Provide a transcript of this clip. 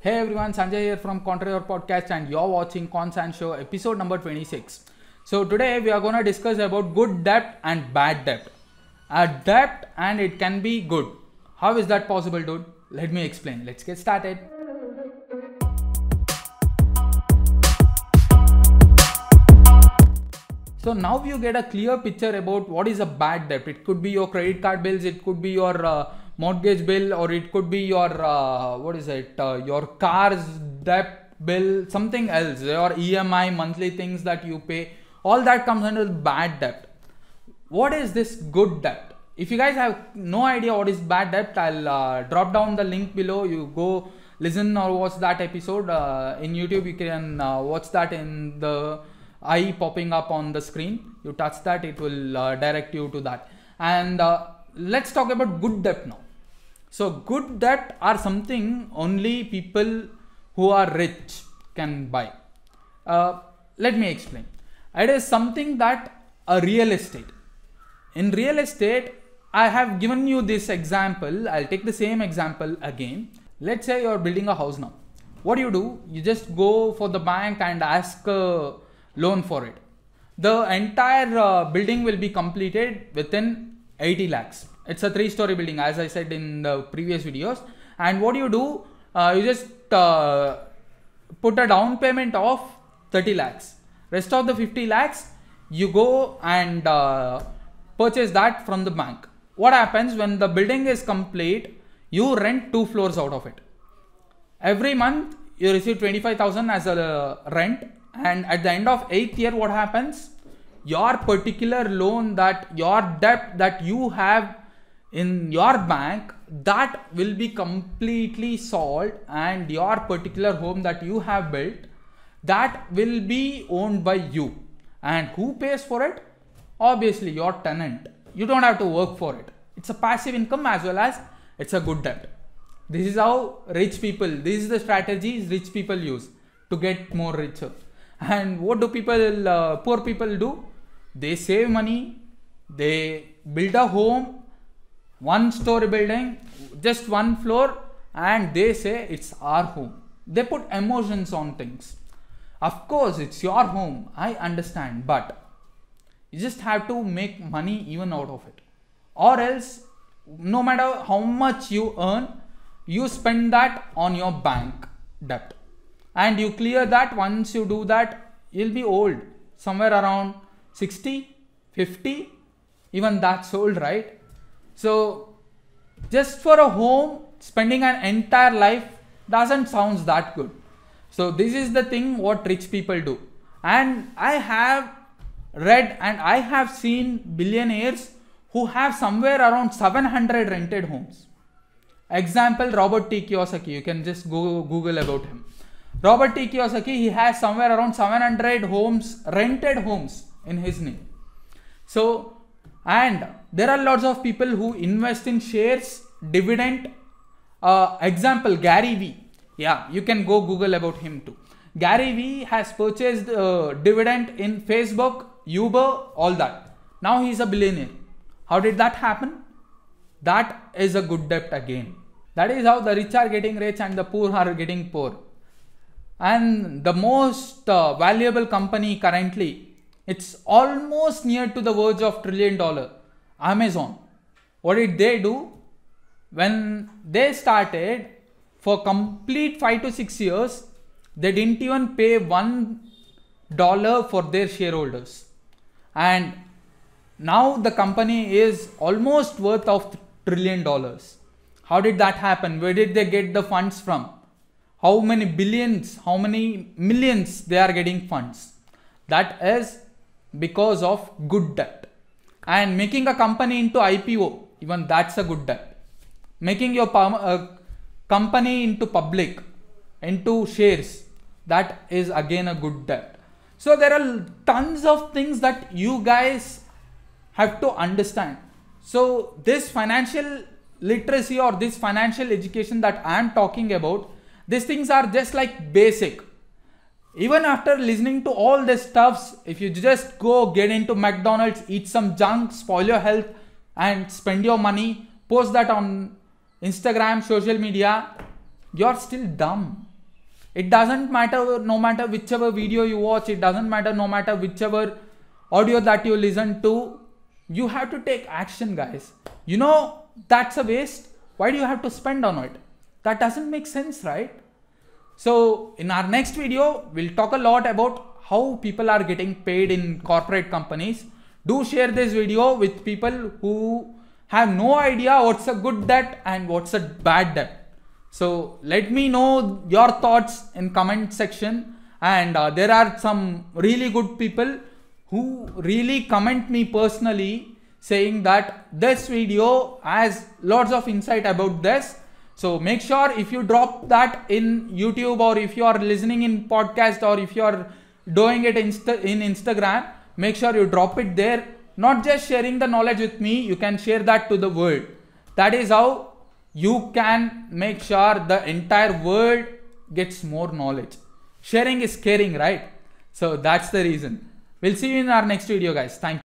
Hey everyone, Sanjay here from Contra Your Podcast and you're watching Consan Show episode number 26. So today we are going to discuss about good debt and bad debt. A debt and it can be good. How is that possible, dude? Let me explain. Let's get started. So now you get a clear picture about what is a bad debt. It could be your credit card bills, it could be your mortgage bill, or it could be your your car's debt bill, something else, your EMI, monthly things that you pay. All that comes under bad debt. What is this good debt? If you guys have no idea what is bad debt, I'll drop down the link below. You go listen or watch that episode in YouTube. You can watch that in the eye popping up on the screen. You touch that, it will direct you to that. And let's talk about good debt now. So good debt are something only people who are rich can buy. Let me explain. It is something that a real estate. In real estate, I have given you this example. I'll take the same example again. Let's say you're building a house now. What do? You just go for the bank and ask a loan for it. The entire building will be completed within 80 lakhs. It's a 3-story building, as I said in the previous videos. And what you do, you just put a down payment of 30 lakhs. Rest of the 50 lakhs, you go and purchase that from the bank. What happens when the building is complete? You rent 2 floors out of it. Every month, you receive 25,000 as a rent. And at the end of 8th year, what happens? Your particular loan, that your debt that you have in your bank, that will be completely solved, and your particular home that you have built, that will be owned by you. And who pays for it? Obviously your tenant. You don't have to work for it. It's a passive income as well as it's a good debt. This is how rich people, this is the strategies rich people use to get more richer. And what do people, poor people do? They save money, they build a home, 1-story building, just 1 floor, and they say it's our home. They put emotions on things. Of course, it's your home, I understand, but you just have to make money even out of it. Or else, no matter how much you earn, you spend that on your bank debt. And you clear that. Once you do that, you'll be old, somewhere around 60, 50, even that's old, right? So just for a home, spending an entire life doesn't sound that good. So this is the thing what rich people do. And I have read and I have seen billionaires who have somewhere around 700 rented homes. Example, Robert T. Kiyosaki. You can just go Google about him. Robert T. Kiyosaki, he has somewhere around 700 homes, rented homes in his name. So, and there are lots of people who invest in shares, dividend. Example, Gary Vee. Yeah, you can go Google about him too. Gary Vee has purchased dividend in Facebook, Uber, all that. Now he is a billionaire. How did that happen? That is a good debt again. That is how the rich are getting rich and the poor are getting poor. And the most valuable company currently, it's almost near to the verge of $1 trillion. Amazon. What did they do? When they started, for complete 5 to 6 years, they didn't even pay $1 for their shareholders. And now the company is almost worth of $1 trillion. How did that happen? Where did they get the funds from? How many billions, how many millions they are getting funds? That is because of good debt. And making a company into IPO, even that's a good debt. Making your company into public, into shares, that is again a good debt. So there are tons of things that you guys have to understand. So this financial literacy or this financial education that I am talking about, these things are just like basic. Even after listening to all this stuffs, if you just go get into McDonald's, eat some junk, spoil your health and spend your money, post that on Instagram, social media, you're still dumb. It doesn't matter, no matter whichever video you watch, it doesn't matter no matter whichever audio that you listen to, you have to take action, guys. You know, that's a waste. Why do you have to spend on it? That doesn't make sense, right? So in our next video, we'll talk a lot about how people are getting paid in corporate companies. Do share this video with people who have no idea what's a good debt and what's a bad debt. So let me know your thoughts in comment section. And there are some really good people who really comment me personally saying that this video has lots of insight about this. So make sure if you drop that in YouTube, or if you are listening in podcast, or if you are doing it in Instagram, make sure you drop it there. Not just sharing the knowledge with me, you can share that to the world. That is how you can make sure the entire world gets more knowledge. Sharing is caring, right? So that's the reason. We'll see you in our next video, guys. Thank you.